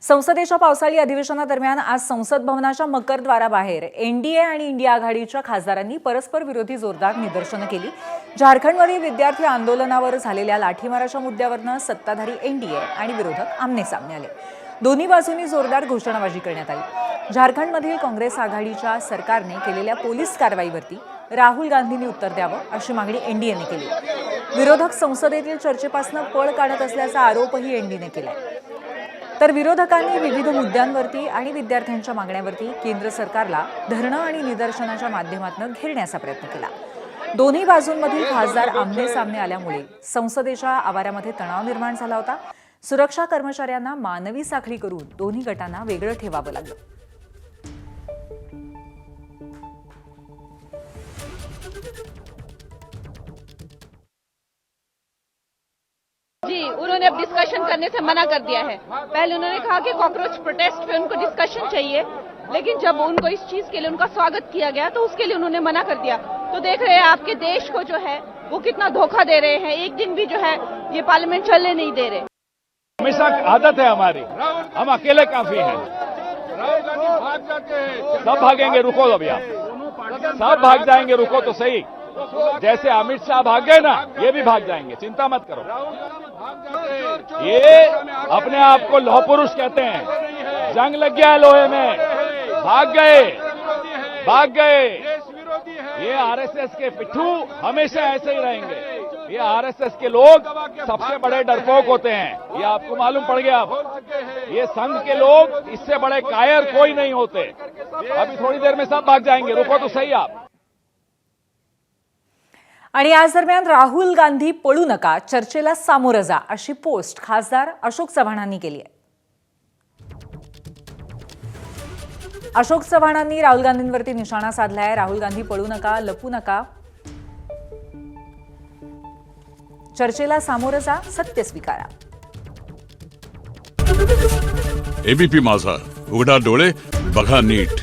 संसदेच्या पावसाळी अधिवेशनादरम्यान आज संसद भवनाच्या मकरद्वाराबाहेर एनडीए आणि इंडिया आघाडीच्या खासदारांनी परस्पर विरोधी जोरदार निदर्शनं केली। झारखंडमध्ये विद्यार्थी आंदोलनावर झालेल्या लाठीमाराच्या मुद्द्यावरून सत्ताधारी एनडीए आणि विरोधक आमने-सामने आले। दोन्ही बाजूंनी जोरदार घोषणाबाजी करण्यात आली। झारखंडमधील काँग्रेस आघाडीच्या सरकारने केलेल्या पोलीस कारवाईवरती राहुल गांधींनी उत्तर द्यावं अशी मागणी एनडीएने केली। विरोधक संसदेतील चर्चेपासून पळ काढत असल्याचा आरोपही एनडीएने केलाय। तर विरोधकांनी विविध मुद्द्यांवरती आणि विद्यार्थ्यांच्या मागण्यांवरती केंद्र सरकारला धरणं आणि निदर्शनाच्या माध्यमातून घेरण्याचा प्रयत्न केला। दोन्ही बाजूंमधील खासदार आमने-सामने आल्यामुळे संसदेच्या आवारामध्ये तणाव निर्माण झाला होता। सुरक्षा कर्मचाऱ्यांना मानवी साखळी करून दोन्ही गटांना वेगळं ठेवावं लागलं। जी, उन्होंने अब डिस्कशन करने से मना कर दिया है। पहले उन्होंने कहा कि कॉकरोच प्रोटेस्ट पे उनको डिस्कशन चाहिए, लेकिन जब उनको इस चीज के लिए उनका स्वागत किया गया तो उसके लिए उन्होंने मना कर दिया। तो देख रहे हैं आपके देश को जो है वो कितना धोखा दे रहे हैं। एक दिन भी जो है ये पार्लियामेंट चलने नहीं दे रहे। हमेशा आदत है हमारी, हम अकेले काफी हैं। सब भागेंगे, रुको अभी आप, सब भाग जाएंगे, रुको तो सही। जैसे अमित शाह भाग गए ना, ये भी भाग जाएंगे, चिंता मत करो। ये अपने आप को लौह पुरुष कहते हैं, जंग लग गया है लोहे में, भाग गए, भाग गए। ये आरएसएस के पिट्ठू हमेशा ऐसे ही रहेंगे। ये आरएसएस के लोग सबसे बड़े डरपोक होते हैं, ये आपको मालूम पड़ गया। अब ये संघ के लोग इससे बड़े कायर कोई नहीं होते। अभी थोड़ी देर में सब भाग जाएंगे, रुको तो सही आप। आणि आज दरम्यान राहुल गांधी पळू नका, चर्चेला सामोरं जा अशी पोस्ट खासदार अशोक चव्हाणांनी केली आहे। अशोक चव्हाणांनी राहुल गांधींवरती निशाणा साधलाय। राहुल गांधी पळू नका, लपू नका, चर्चेला सामोरं जा, सत्य स्वीकारा। एबीपी माझा, उघडा डोळे बघा नीट।